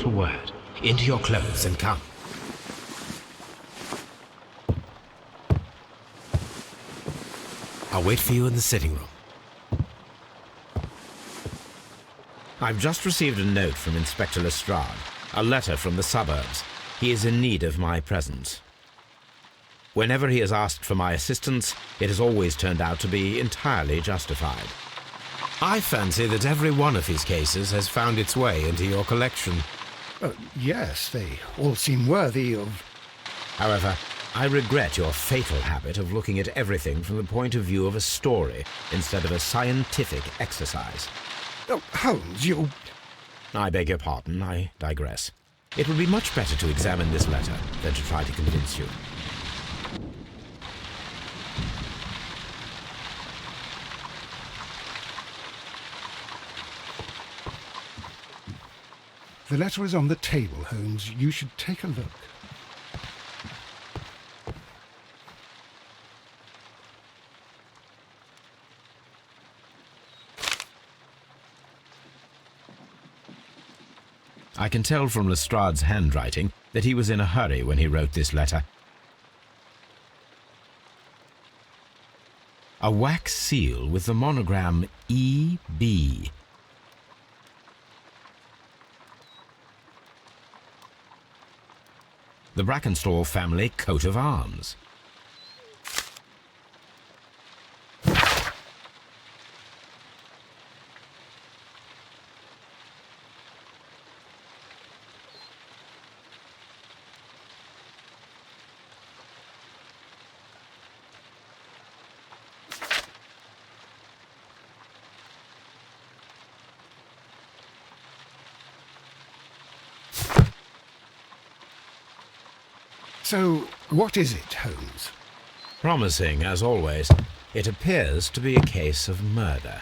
not a word. Into your clothes and come. I'll wait for you in the sitting room. I've just received a note from Inspector Lestrade, a letter from the suburbs. He is in need of my presence. Whenever he has asked for my assistance, it has always turned out to be entirely justified. I fancy that every one of his cases has found its way into your collection. Yes, they all seem worthy of... However, I regret your fatal habit of looking at everything from the point of view of a story instead of a scientific exercise. Oh, Holmes, you... I beg your pardon, I digress. It would be much better to examine this letter than to try to convince you. The letter is on the table, Holmes. You should take a look. I can tell from Lestrade's handwriting that he was in a hurry when he wrote this letter. A wax seal with the monogram E.B. The Brackenstall family coat of arms. So, what is it, Holmes? Promising, as always. It appears to be a case of murder.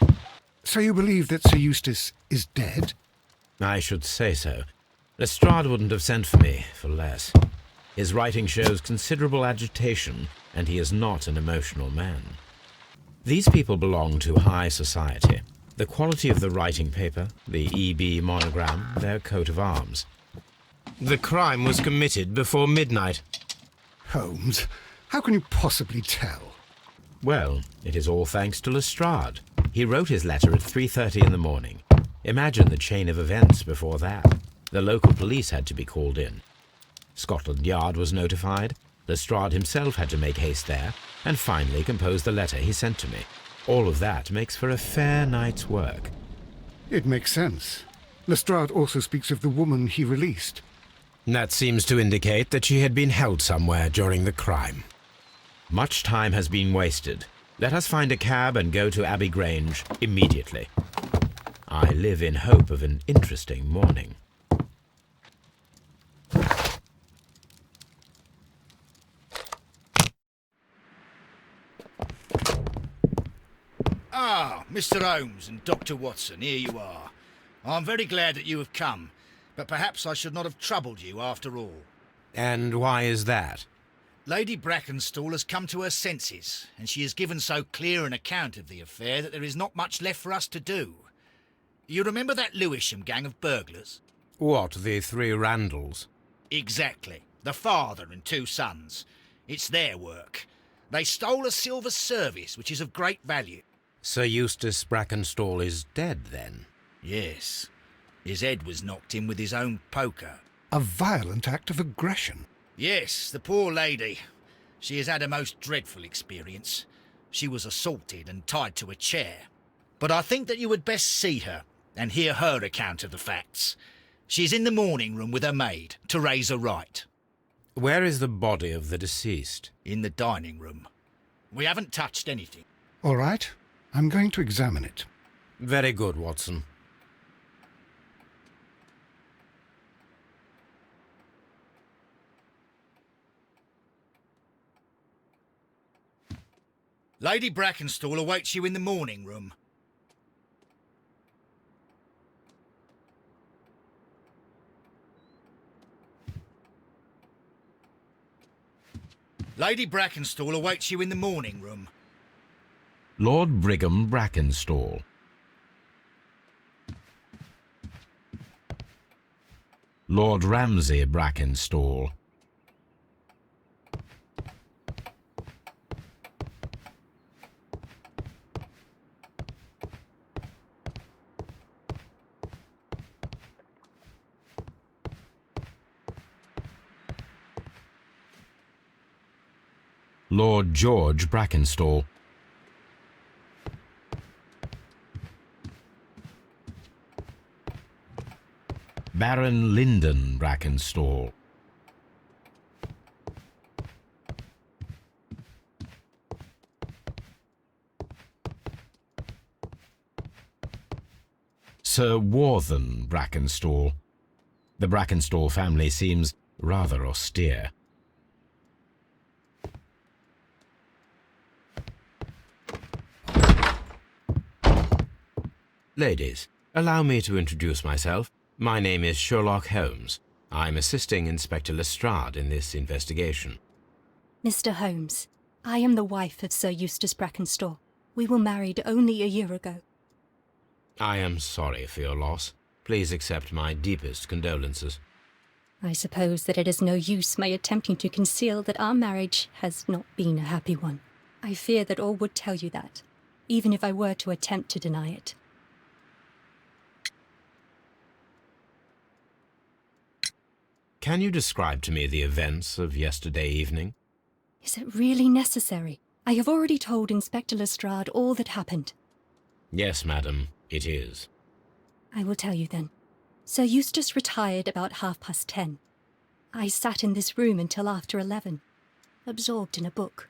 So you believe that Sir Eustace is dead? I should say so. Lestrade wouldn't have sent for me for less. His writing shows considerable agitation, and he is not an emotional man. These people belong to high society. The quality of the writing paper, the E.B. monogram, their coat of arms. The crime was committed before midnight. Holmes, how can you possibly tell? Well, it is all thanks to Lestrade. He wrote his letter at 3:30 in the morning. Imagine the chain of events before that. The local police had to be called in. Scotland Yard was notified. Lestrade himself had to make haste there, and finally compose the letter he sent to me. All of that makes for a fair night's work. It makes sense. Lestrade also speaks of the woman he released. That seems to indicate that she had been held somewhere during the crime. Much time has been wasted. Let us find a cab and go to Abbey Grange immediately. I live in hope of an interesting morning. Ah, Mr. Holmes and Dr. Watson, here you are. I'm very glad that you have come, but perhaps I should not have troubled you after all. And why is that? Lady Brackenstall has come to her senses, and she has given so clear an account of the affair that there is not much left for us to do. You remember that Lewisham gang of burglars? What, the three Randalls? Exactly. The father and two sons. It's their work. They stole a silver service, which is of great value. Sir Eustace Brackenstall is dead, then? Yes. His head was knocked in with his own poker. A violent act of aggression. Yes, the poor lady. She has had a most dreadful experience. She was assaulted and tied to a chair. But I think that you would best see her and hear her account of the facts. She's in the morning room with her maid to raise a right. Where is the body of the deceased? In the dining room. We haven't touched anything. All right, I'm going to examine it. Very good, Watson. Lady Brackenstall awaits you in the morning room. Lady Brackenstall awaits you in the morning room. Lord Brigham Brackenstall. Lord Ramsay Brackenstall. Lord George Brackenstall. Baron Lyndon Brackenstall. Sir Warthen Brackenstall. The Brackenstall family seems rather austere. Ladies, allow me to introduce myself. My name is Sherlock Holmes. I'm assisting Inspector Lestrade in this investigation. Mr. Holmes, I am the wife of Sir Eustace Brackenstall. We were married only a year ago. I am sorry for your loss. Please accept my deepest condolences. I suppose that it is no use my attempting to conceal that our marriage has not been a happy one. I fear that all would tell you that, even if I were to attempt to deny it. Can you describe to me the events of yesterday evening? Is it really necessary? I have already told Inspector Lestrade all that happened. Yes, madam, it is. I will tell you then. Sir Eustace retired about 10:30. I sat in this room until after 11, absorbed in a book.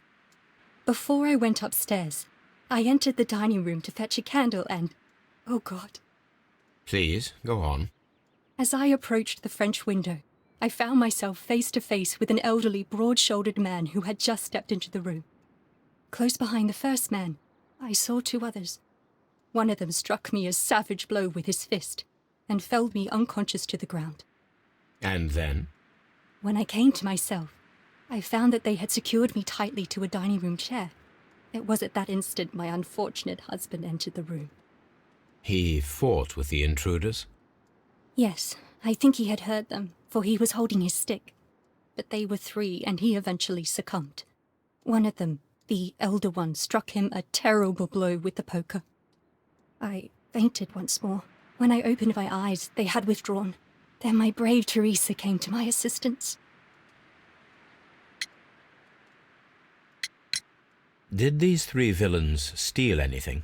Before I went upstairs, I entered the dining room to fetch a candle and... oh God. Please, go on. As I approached the French window, I found myself face to face with an elderly, broad-shouldered man who had just stepped into the room. Close behind the first man, I saw two others. One of them struck me a savage blow with his fist and felled me unconscious to the ground. And then? When I came to myself, I found that they had secured me tightly to a dining room chair. It was at that instant my unfortunate husband entered the room. He fought with the intruders? Yes, I think he had heard them, for he was holding his stick. But they were three, and he eventually succumbed. One of them, the elder one, struck him a terrible blow with the poker. I fainted once more. When I opened my eyes, they had withdrawn. Then my brave Teresa came to my assistance. Did these three villains steal anything?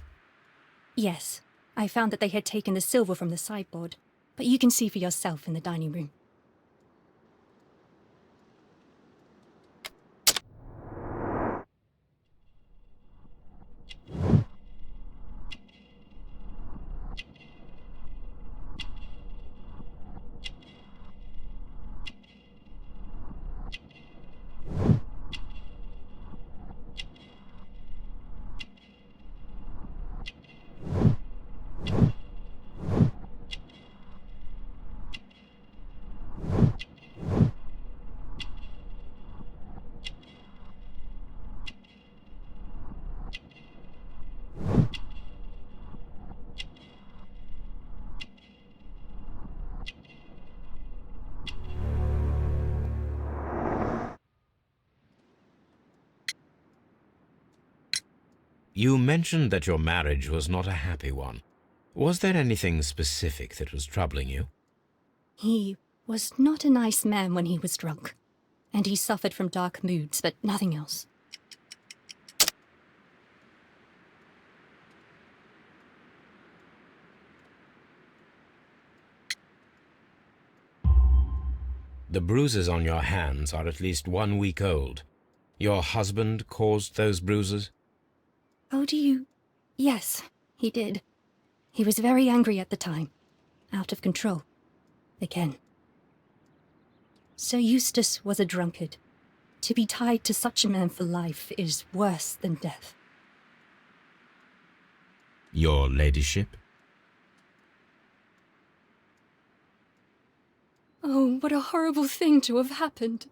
Yes, I found that they had taken the silver from the sideboard, but you can see for yourself in the dining room. You mentioned that your marriage was not a happy one. Was there anything specific that was troubling you? He was not a nice man when he was drunk, and he suffered from dark moods, but nothing else. The bruises on your hands are at least 1 week old. Your husband caused those bruises? Oh, do you... Yes, he did. He was very angry at the time. Out of control. Again. Sir Eustace was a drunkard. To be tied to such a man for life is worse than death. Your ladyship? Oh, what a horrible thing to have happened.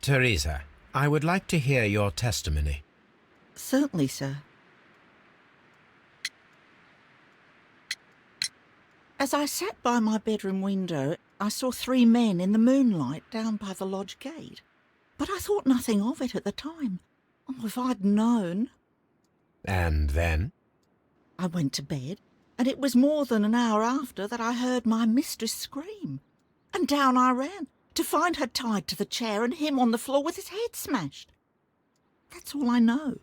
Teresa, I would like to hear your testimony. Certainly, sir. As I sat by my bedroom window, I saw 3 men in the moonlight down by the lodge gate. But I thought nothing of it at the time. Oh, if I'd known. And then? I went to bed, and it was more than an hour after that I heard my mistress scream. And down I ran, to find her tied to the chair and him on the floor with his head smashed. That's all I know.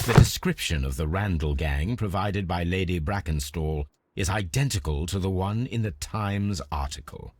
The description of the Randall gang provided by Lady Brackenstall is identical to the one in the Times article.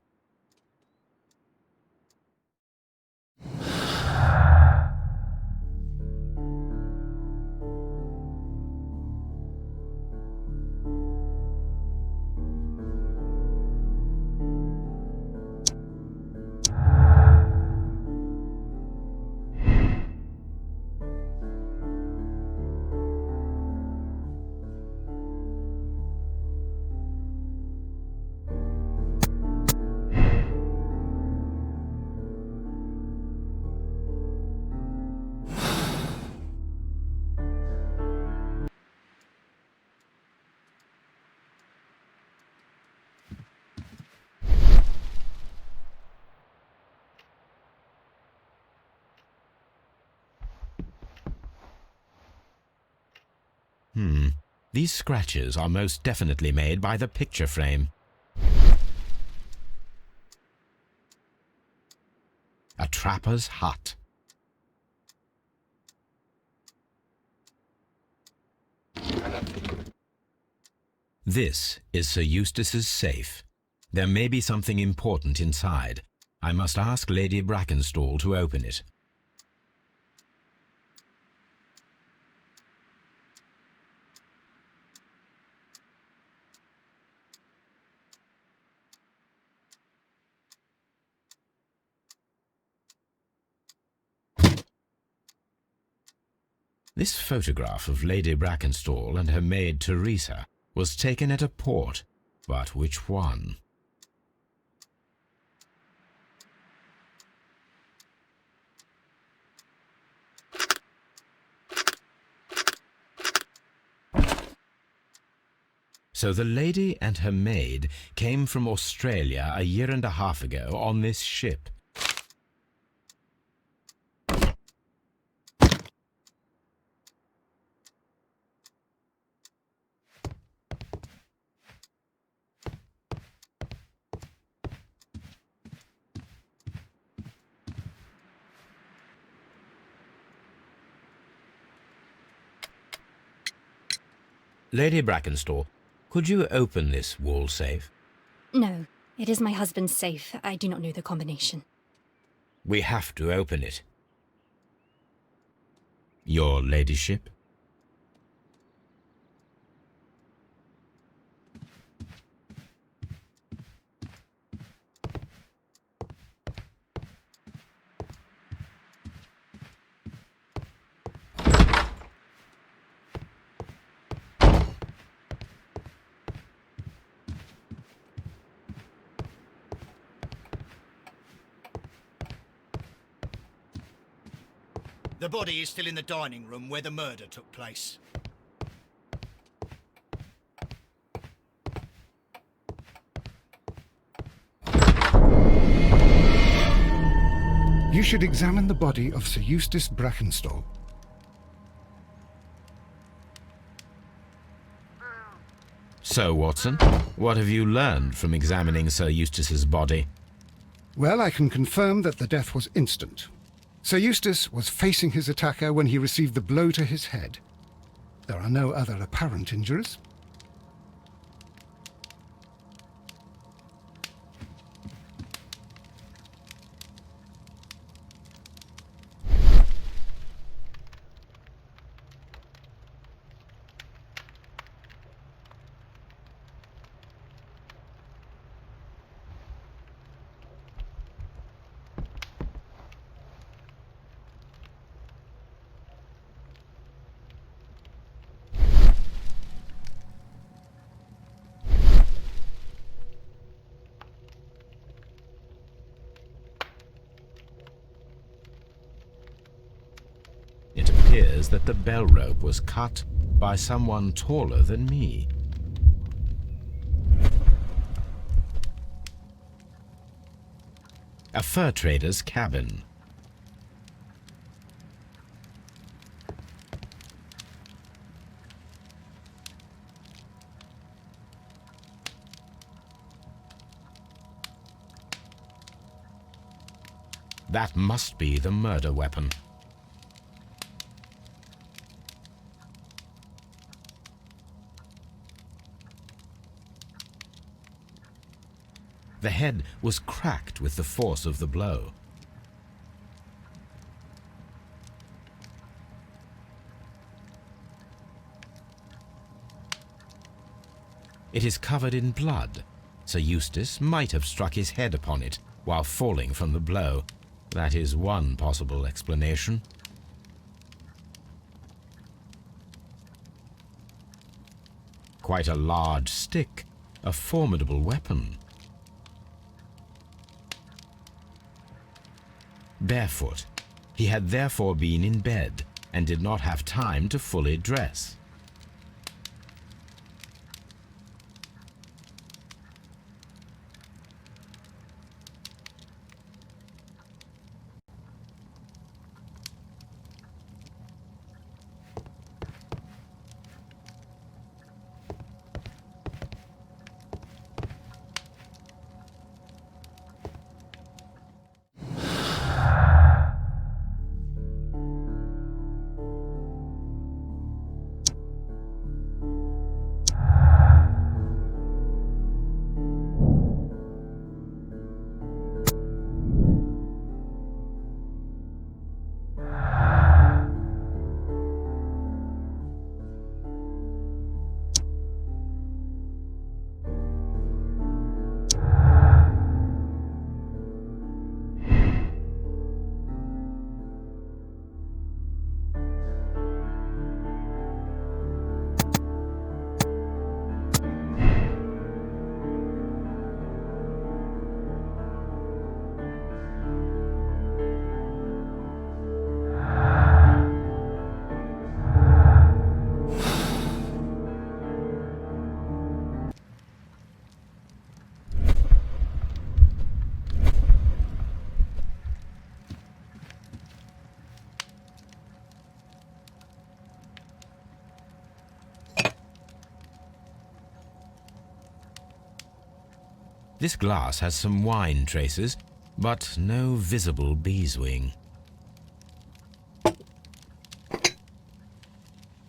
These scratches are most definitely made by the picture frame. A trapper's hut. This is Sir Eustace's safe. There may be something important inside. I must ask Lady Brackenstall to open it. This photograph of Lady Brackenstall and her maid Teresa was taken at a port, but which one? So the lady and her maid came from Australia a year and a half ago on this ship. Lady Brackenstall, could you open this wall safe? No, it is my husband's safe. I do not know the combination. We have to open it. Your ladyship? The body is still in the dining room where the murder took place. You should examine the body of Sir Eustace Brackenstall. So, Watson, what have you learned from examining Sir Eustace's body? Well, I can confirm that the death was instant. Sir Eustace was facing his attacker when he received the blow to his head. There are no other apparent injuries. It appears that the bell rope was cut by someone taller than me. A fur trader's cabin. That must be the murder weapon. The head was cracked with the force of the blow. It is covered in blood. Sir Eustace might have struck his head upon it while falling from the blow. That is one possible explanation. Quite a large stick, a formidable weapon. Barefoot, he had therefore been in bed and did not have time to fully dress. This glass has some wine traces, but no visible beeswing.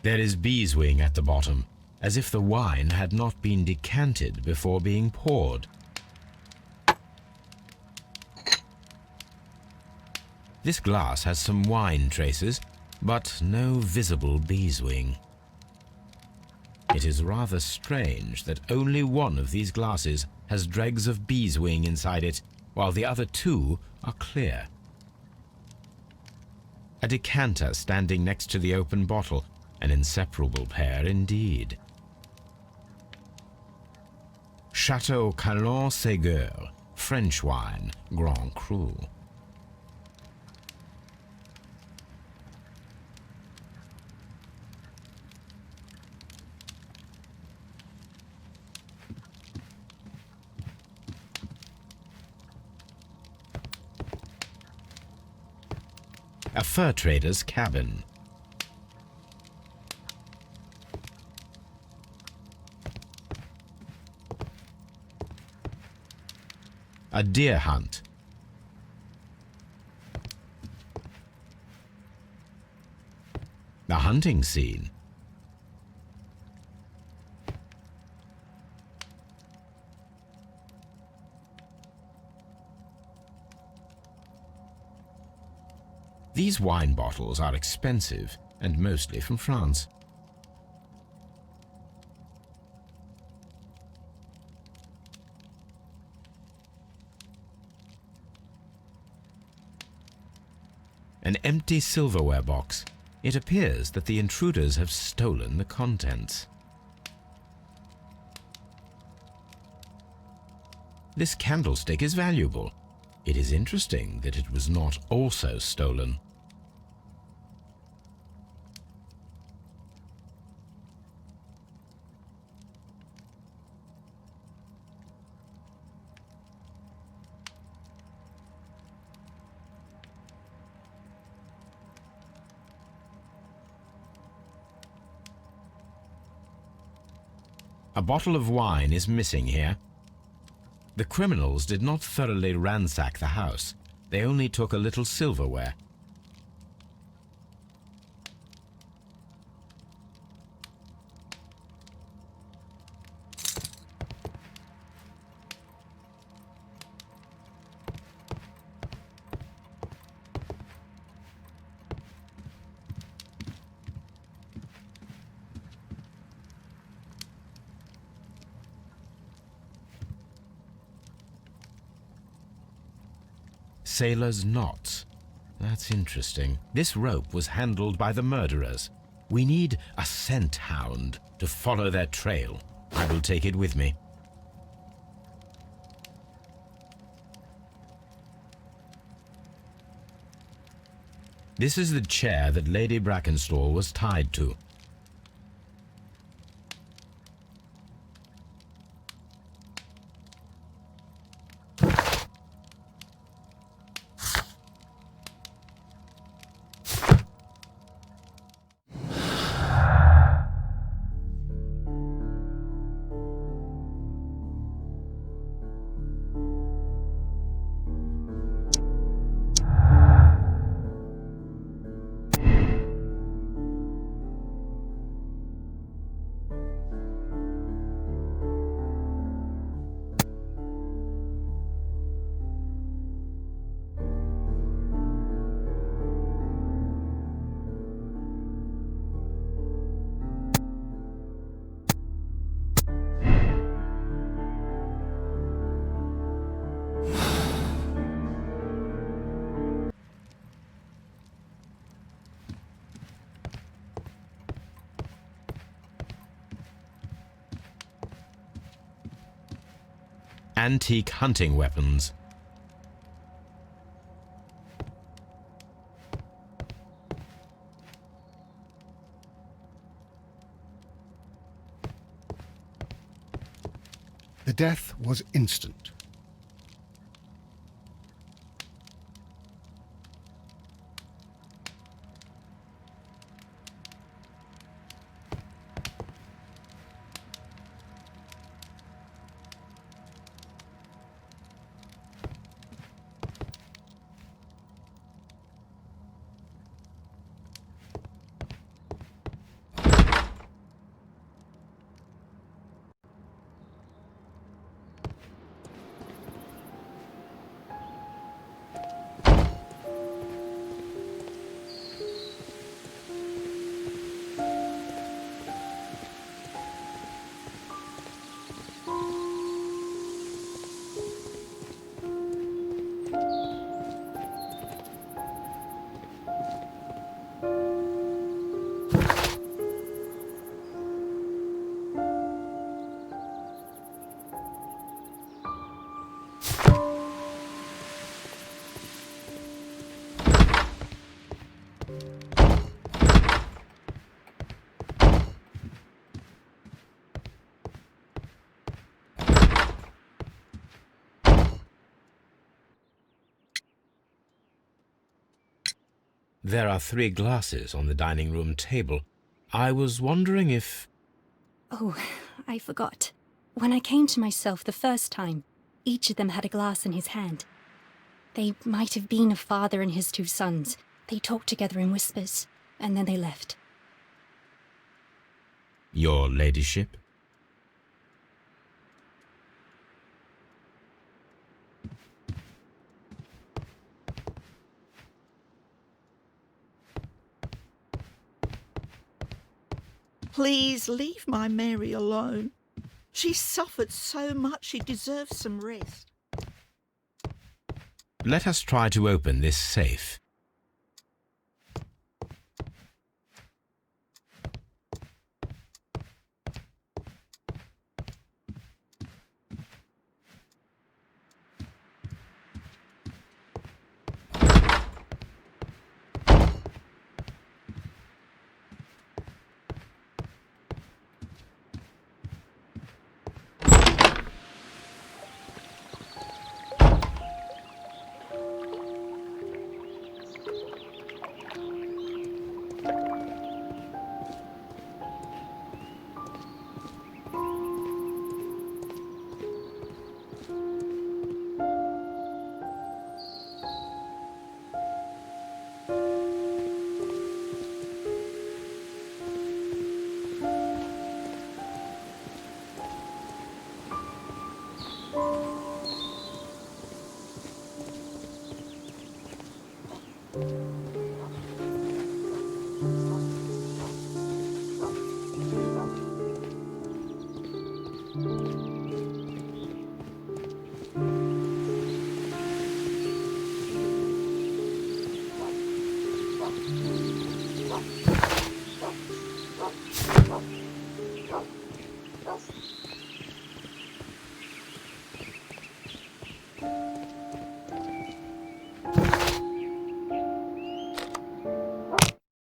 There is beeswing at the bottom, as if the wine had not been decanted before being poured. This glass has some wine traces, but no visible beeswing. It is rather strange that only one of these glasses has dregs of beeswing inside it, while the other two are clear. A decanter standing next to the open bottle, an inseparable pair indeed. Chateau Calon Ségur, French wine, Grand Cru. A fur trader's cabin. A deer hunt. The hunting scene. These wine bottles are expensive and mostly from France. An empty silverware box. It appears that the intruders have stolen the contents. This candlestick is valuable. It is interesting that it was not also stolen. A bottle of wine is missing here. The criminals did not thoroughly ransack the house. They only took a little silverware. Sailor's knots. That's interesting. This rope was handled by the murderers. We need a scent hound to follow their trail. I will take it with me. This is the chair that Lady Brackenstall was tied to. Antique hunting weapons. The death was instant. There are 3 glasses on the dining room table. I was wondering if... Oh, I forgot. When I came to myself the first time, each of them had a glass in his hand. They might have been a father and his 2 sons. They talked together in whispers, and then they left. Your ladyship? Please leave my Mary alone. She suffered so much she deserves some rest. Let us try to open this safe.